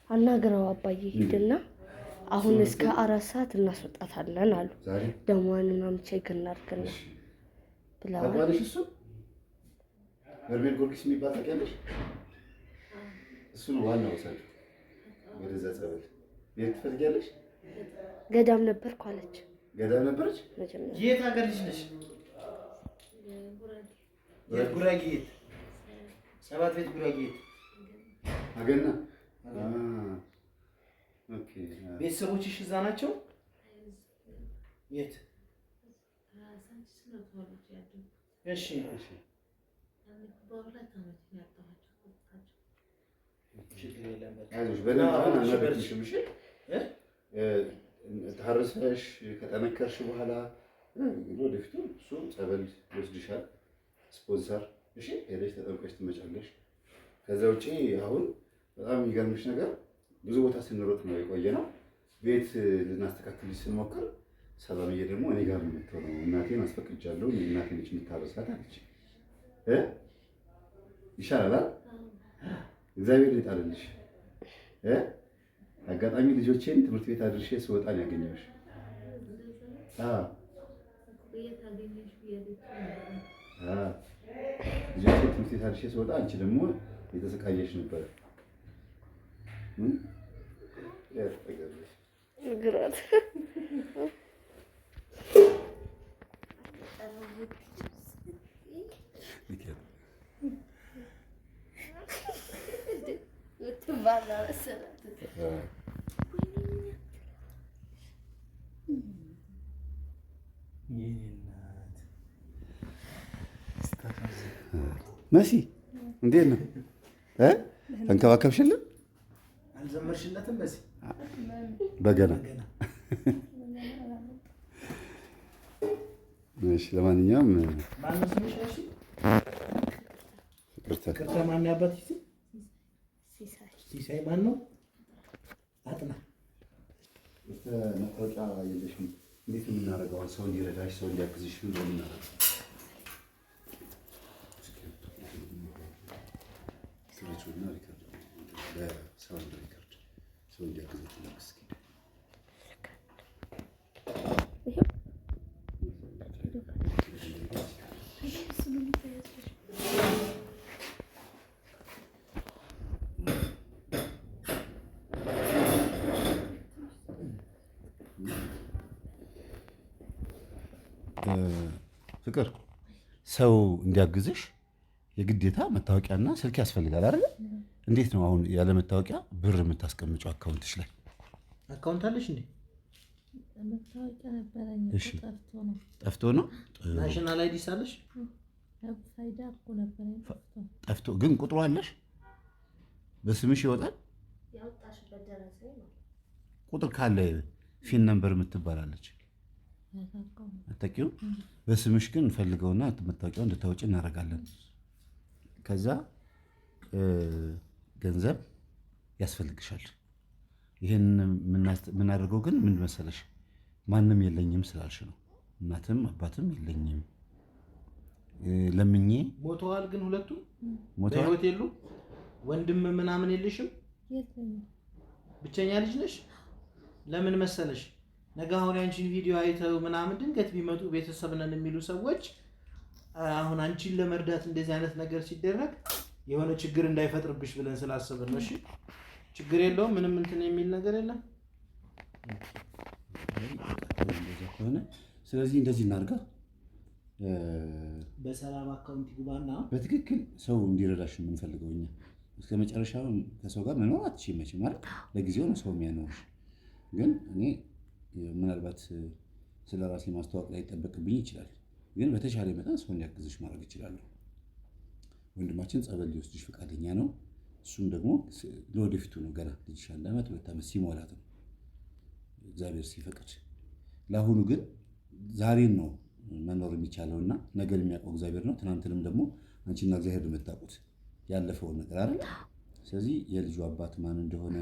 አናግረው አባዬ ሂድና አሁን እስከ 4 ሰዓት እናስወጣታለን አሉ። ደሟን ምናምን ቼክ እናድርግና ብለዋል። ታውቂዋለሽ? እሱ በርሜል ጊዮርጊስ የሚባል ታውቂያለሽ? እሱ ነው ዋናው ሰው። ወደዛ ጸበል ቤት ትፈልጊያለሽ? ገዳም ነበርኩ አለች። ገዳም ነበረች? መጀመሪያ የት ሀገር ልጅ ነሽ? ጉራጌ የት? 7 ቤት ጉራጌ የት? አገና። ኦኬ። ቤተሰቦችሽ እዛ ናቸው? የት? እሺ እሺ። አይዞሽ በደንብ አሁን አናደርግሽም። እሺ ታርሰሽ ከጠነከርሽ በኋላ ወደፊቱ እሱ ጸበል ይወስድሻል፣ ስፖንሰር። እሺ ሄደሽ ተጠምቀሽ ትመጫለሽ። ከዛ ውጪ አሁን በጣም የሚገርምሽ ነገር ብዙ ቦታ ስንሮጥ ነው የቆየ ነው። ቤት ልናስተካክልሽ ስንሞክር ሰላምዬ ደግሞ እኔ ጋር ነው የምትሆነው። እናቴን አስፈቅጃለሁ፣ እናቴ ነች የምታረሳት አለች። ይሻላል። እግዚአብሔር ይጣልልሽ። አጋጣሚ ልጆቼን ትምህርት ቤት አድርሼ ስወጣ ነው ያገኘሁሽ። ልጆቼን ትምህርት ቤት አድርሼ ስወጣ አንቺ ደግሞ የተሰቃየሽ ነበረ። ግራት መሲ እንዴት ነው? ተንከባከብሽልን? አልዘመርሽለትም? መሲ በገና። እሺ ለማንኛውም ማነው ስምሽ? እሺ ፍቅርተ። ማነው ያባትሽ ስም? ሲሳይ። ማነው? አጥና። መታወቂያ የለሽም? እንዴት ነው የምናደርገው? ሰው እንዲረዳሽ ሰው እንዲያግዝሽ ነው የምናደርገው። ሰው እንዲያግዝሽ ፍቅር ሰው እንዲያግዝሽ የግዴታ መታወቂያና ስልክ ያስፈልጋል አይደል? እንዴት ነው አሁን ያለ መታወቂያ ብር የምታስቀምጪው አካውንትሽ ላይ? አካውንት አለሽ እንዴ? መታወቂያ ነበረኝ። ጠፍቶ ነው። ናሽናል አይዲ ሳለሽ? ፋይዳ እኮ ነበረኝ። ጠፍቶ ግን ቁጥሩ አለሽ? በስምሽ ይወጣል? ያወጣሽበት ደረሰኝ ነው። ቁጥር ካለ ፊን ነምበር የምትባላለች አታውቂውም? በስምሽ ግን እንፈልገውና መታወቂያውን እንድታወጪ እናደርጋለን። ከዛ ገንዘብ ያስፈልግሻል። ይሄን የምናደርገው ግን ምን መሰለሽ፣ ማንም የለኝም ስላልሽ ነው። እናትም አባትም የለኝም ለምኜ። ሞተዋል ግን ሁለቱ ሞተዋል። በህይወት የሉ? ወንድም ምናምን የለሽም? ብቸኛ ልጅ ነሽ? ለምን መሰለሽ ነገ አሁን ያንቺን ቪዲዮ አይተው ምናምን ድንገት ቢመጡ ቤተሰብ ነን የሚሉ ሰዎች አሁን አንቺን ለመርዳት እንደዚህ አይነት ነገር ሲደረግ የሆነ ችግር እንዳይፈጥርብሽ ብለን ስላሰብን ነው። እሺ ችግር የለውም ምንም እንትን የሚል ነገር የለም። ከሆነ ስለዚህ እንደዚህ እናድርጋ። በሰላም አካውንት ይግባና በትክክል ሰው እንዲረዳሽ የምንፈልገው እኛ እስከ መጨረሻው ከሰው ጋር መኖር አትችይም መቼም ማለት ለጊዜው ነው ሰው የሚያኖርሽ። ግን እኔ ምናልባት ስለ ራሴ ማስተዋወቅ ላይ ይጠበቅብኝ ይችላል። ግን በተሻለ መጠን ሰው እንዲያግዝሽ ማድረግ ይችላል። ወንድማችን ጸበል ሊወስድሽ ፈቃደኛ ነው። እሱም ደግሞ ለወደፊቱ ነው። ገና ልጅሽ 1 ዓመት 2 ዓመት ሲሞላት ነው እግዚአብሔር ሲፈቅድ። ለአሁኑ ግን ዛሬን ነው መኖር የሚቻለውና ነገር የሚያውቀው እግዚአብሔር ነው። ትናንትንም ደግሞ አንቺና እግዚአብሔር የምታውቁት ያለፈውን ነገር አይደል? ስለዚህ የልጁ አባት ማን እንደሆነ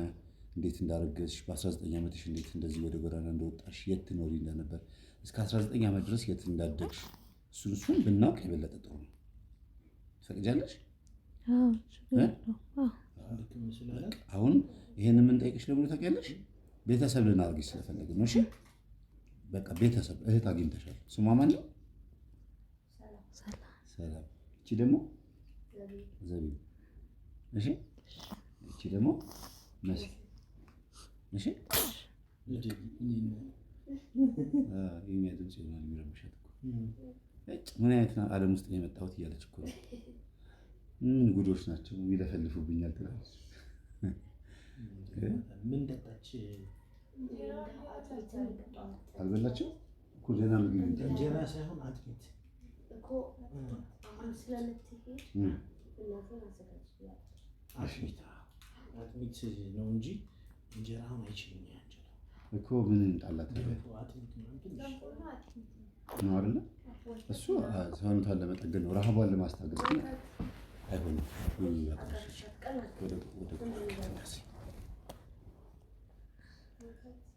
እንዴት እንዳረገዝሽ በ19 ዓመትሽ እንዴት እንደዚህ ወደ ጎዳና እንደወጣሽ የት ትኖሪ እንደነበር እስከ 19 ዓመት ድረስ የት እንዳደግሽ እሱን ብናውቅ የበለጠ ጥሩ ነው። ፈቅጃለሽ? አሁን ይሄን የምንጠይቅሽ ደግሞ ታውቂያለሽ፣ ቤተሰብ ልናደርግሽ ስለፈለግን ነው። እሺ በቃ ቤተሰብ እህት አግኝተሻል። ስሟ ማን ነው? ሰላም። እቺ ደግሞ ዘቢብ። እሺ እቺ ደግሞ መሲ። እሺ የእኛ ድምፅ ይሆናል የሚረብሻት እኮ ምን አይነት ዓለም ውስጥ ነው የመጣሁት እያለች እኮ ነው። ምን ጉዶች ናቸው ይለፈልፉብኛል ትላለች። ምን ጠጣች? አልበላችም እኮ ደህና ምግብ እንጀራ ሳይሆን አጥሚት እኮ አሁን ስለምትሄድ አጥሚት ነው እንጂ እንጀራውን አይችልም። ያንጀራ እኮ ምን እንጣላት ነው አይደለ? እሱ ሰውነቷን ለመጠገን ነው፣ ረሃቧን ለማስታገስ ግን አይሆንም።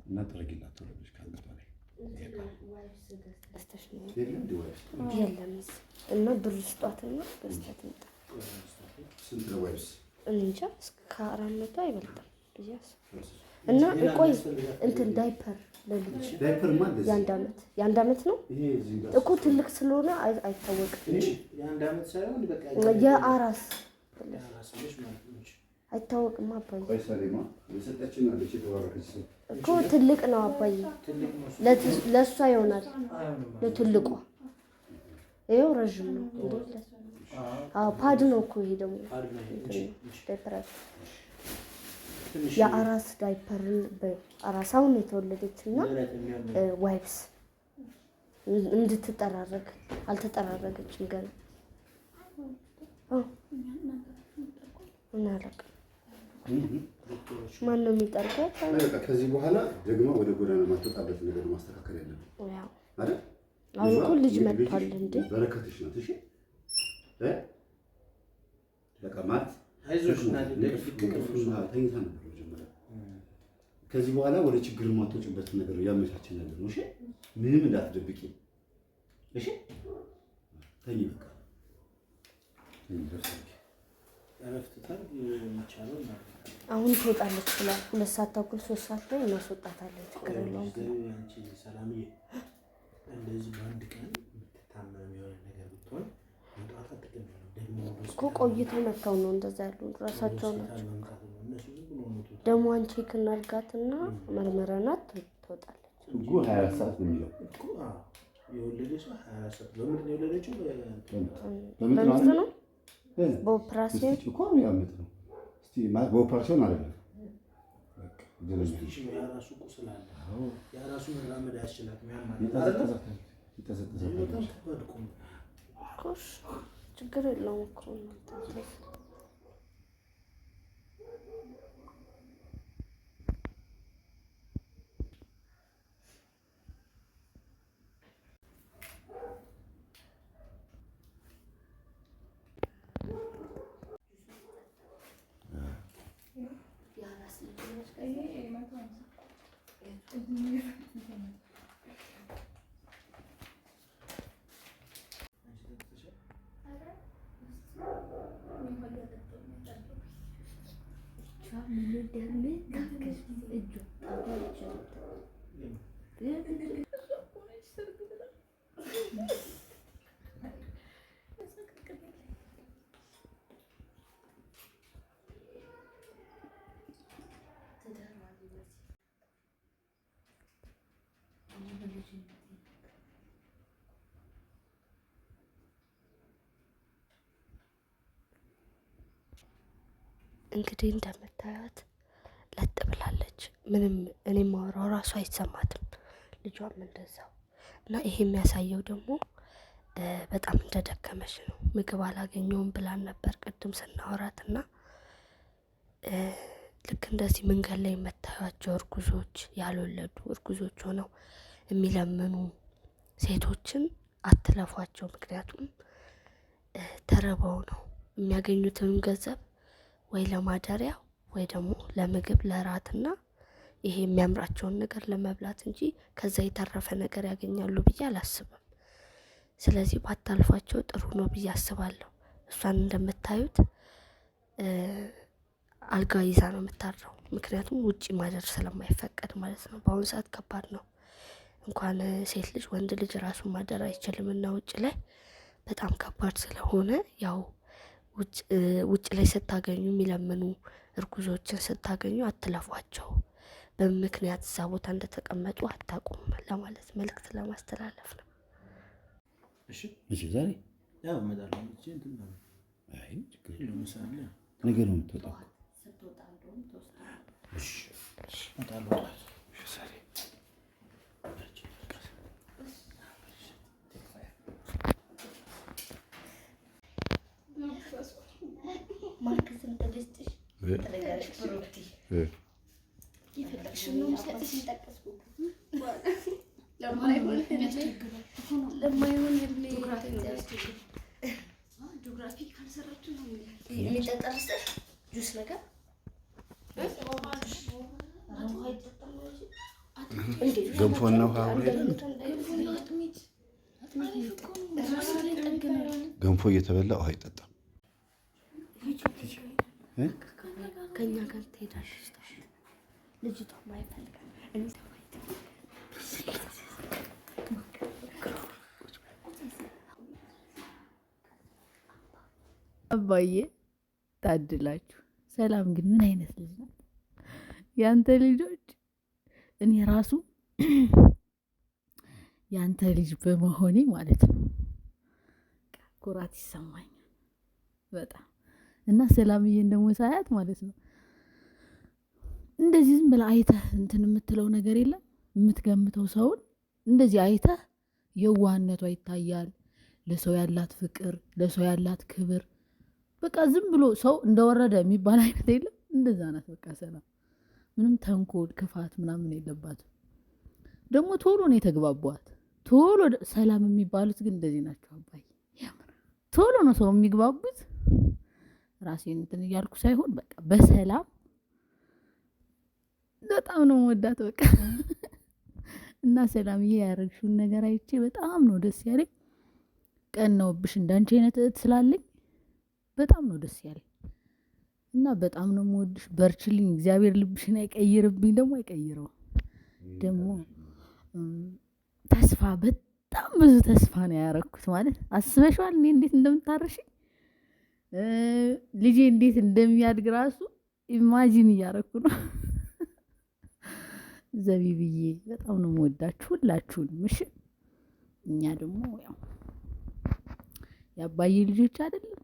እና ጥረጊላት ቶሎ ብለሽ ከአንገቷ ላይ የለም እና ብር ስጧትና ገዝታት መጣ። ስንት ነው ዋይፕስ? እንጃ እስከ 400 አይበልጥም ብያስ እና ቆይ እንትን ዳይፐር ለልጅ ዳይፐር ማለት የአንድ ዓመት ነው እኮ ትልቅ ስለሆነ አይታወቅም። የአንድ ዓመት ሳይሆን በቃ የአራስ አይታወቅም። አባዬ ቆይ ሰሌማ የሰጠችን አለች የተባረከች እኮ ትልቅ ነው አባዬ፣ ለእሷ ይሆናል ለትልቋ። ይኸው ረዥም ነው እንዴ? አዎ ፓድ ነው እኮ ይሄ ደግሞ ዳይፐር የአራስ ዳይፐርን በአራሳውን የተወለደች እና ዋይፕስ እንድትጠራረግ አልተጠራረገችም ገና። እናለቅ ማን ነው የሚጠርገው? ከዚህ በኋላ ደግሞ ወደ ጎዳና ማትወጣበት ነገር ማስተካከል ያለብን አይደል? አሁን እኮ ልጅ መጥቷል እንዴ? በረከትሽ ናት። እሺ በቃ ማለት አይዞሽ እና ተኝታ ነበር መጀመሪያ። ከዚህ በኋላ ወደ ችግር ማትወጭበት ነገር ያመቻችን ያለ ነው። እሺ ምንም እንዳትደብቂ። እሺ ተኝ በቃ አሁን ትወጣለች ብሏል። 2 ሰዓት ተኩል 3 ሰዓት ላይ እናስወጣታለን። ችግር የለውም። ሰላምዬ እንደዚህ በአንድ ቀን የምትታመም የሆነ ነገር ብትሆን መጣጣ ጥቅም ነው። እኮ ቆይተው መጥተው ነው እንደዛ ያሉ ራሳቸው ናቸው። ደሟን ቼክ እናድርጋትና መርመረናት ትወጣለች። ህጉ 24 ሰዓት ነው የሚለው እኮ የወለደችው 24 ሰዓት በምን ነው የወለደችው? በምጥ ነው በኦፕራሲዮን እኮ ያመጥ ነው። እስቲ ማለት በኦፕራሲዮን አይደለም። በቃ የራሱ ቁስል አለ። የራሱ መራመድ ያስችላል። ችግር የለውም እኮ እንግዲህ እንደምታዩት ለጥ ብላለች። ምንም እኔ ማወራው ራሱ አይሰማትም። ልጇም እንደዛው እና ይሄ የሚያሳየው ደግሞ በጣም እንደደከመች ነው። ምግብ አላገኘውም ብላን ነበር ቅድም ስናወራት እና ልክ እንደዚህ መንገድ ላይ የምታዩቸው እርጉዞች ያልወለዱ እርጉዞች ሆነው የሚለምኑ ሴቶችን አትለፏቸው። ምክንያቱም ተርበው ነው የሚያገኙትን ገንዘብ ወይ ለማደሪያ ወይ ደግሞ ለምግብ ለራትና ይሄ የሚያምራቸውን ነገር ለመብላት እንጂ ከዛ የተረፈ ነገር ያገኛሉ ብዬ አላስብም። ስለዚህ ባታልፏቸው ጥሩ ነው ብዬ አስባለሁ። እሷን እንደምታዩት አልጋ ይዛ ነው የምታድረው። ምክንያቱም ውጪ ማደር ስለማይፈቀድ ማለት ነው። በአሁኑ ሰዓት ከባድ ነው። እንኳን ሴት ልጅ ወንድ ልጅ ራሱን ማደር አይችልም እና ውጭ ላይ በጣም ከባድ ስለሆነ ያው ውጭ ላይ ስታገኙ የሚለምኑ እርጉዞችን ስታገኙ አትለፏቸው። በምክንያት እዛ ቦታ እንደተቀመጡ አታውቁም ለማለት መልእክት ለማስተላለፍ ነው። እሺ ዛሬ ያው እመጣለሁ እንጂ እንትን ነው። አይ ነገ ነው የምትወጣው። እሺ እመጣለሁ። ዛሬ ማርክስን ተደስተሽ ተረጋግሽ ብሩክቲ ይፈለግሽው ነው ሰጥሽ ተጠቀስኩ ለማይሆን ጂኦግራፊ ካልሰራችሁ ነው የሚጠጣስ ጁስ ነገር ገንፎና ውሃ ገንፎ እየተበላ ውሃ አይጠጣም። ከኛ ጋር ትሄዳለች። ልጅቷ ማይፈልጋል አባዬ ታድላችሁ። ሰላም ግን ምን አይነት ልጅ ናት? ያንተ ልጆች እኔ ራሱ ያንተ ልጅ በመሆኔ ማለት ነው ኩራት ይሰማኛል በጣም እና ሰላምዬን ደግሞ ሳያት ማለት ነው እንደዚህ ዝም ብለህ አይተህ እንትን የምትለው ነገር የለም። የምትገምተው ሰውን እንደዚህ አይተህ የዋህነቷ ይታያል። ለሰው ያላት ፍቅር፣ ለሰው ያላት ክብር በቃ ዝም ብሎ ሰው እንደወረደ የሚባል አይነት የለም። እንደዛ ናት በቃ ሰላም። ምንም ተንኮል፣ ክፋት ምናምን የለባትም። ደግሞ ቶሎ ነው የተግባቧት። ቶሎ ሰላም የሚባሉት ግን እንደዚህ ናቸው አባይ። ቶሎ ነው ሰው የሚግባቡት። ራሴን እንትን እያልኩ ሳይሆን በቃ በሰላም በጣም ነው ወዳት በቃ እና ሰላምዬ ያደረግሽውን ነገር አይቼ በጣም ነው ደስ ያለኝ። ቀናውብሽ እንዳንቺ አይነት እህት ስላለኝ በጣም ነው ደስ ያለኝ እና በጣም ነው የምወድሽ። በርችልኝ። እግዚአብሔር ልብሽን አይቀይርብኝ፣ ደግሞ አይቀይረው። ደግሞ ተስፋ በጣም ብዙ ተስፋ ነው ያረኩት። ማለት አስበሽዋል እኔ እንዴት እንደምታርሽኝ ልጄ እንዴት እንደሚያድግ ራሱ ኢማጂን እያረኩ ነው። ዘቢብዬ በጣም ነው የምወዳችሁ ሁላችሁንም። እሺ እኛ ደግሞ ያው የአባዬ ልጆች አይደለም፣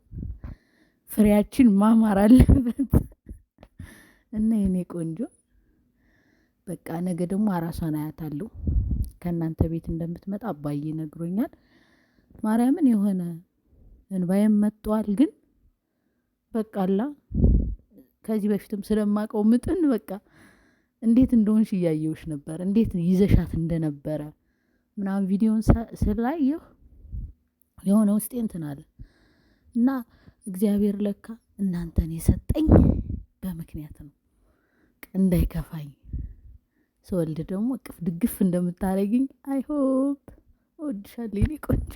ፍሬያችን ማማር አለበት እና የኔ ቆንጆ በቃ ነገ ደግሞ አራሷን አያታለሁ ከእናንተ ቤት እንደምትመጣ አባዬ ነግሮኛል። ማርያምን የሆነ እንባዬም መጥቷል። ግን በቃላ ከዚህ በፊትም ስለማቀው ምጥን በቃ እንዴት እንደሆንሽ እያየሁሽ ነበር፣ እንዴት ይዘሻት እንደነበረ ምናምን ቪዲዮን ስላየሁ የሆነ ውስጤ እንትን አለ እና እግዚአብሔር ለካ እናንተን የሰጠኝ በምክንያት ነው። እንዳይከፋኝ ስወልድ ደግሞ እቅፍ ድግፍ እንደምታረጊኝ አይሆፕ። እወድሻለሁ የኔ ቆንጆ።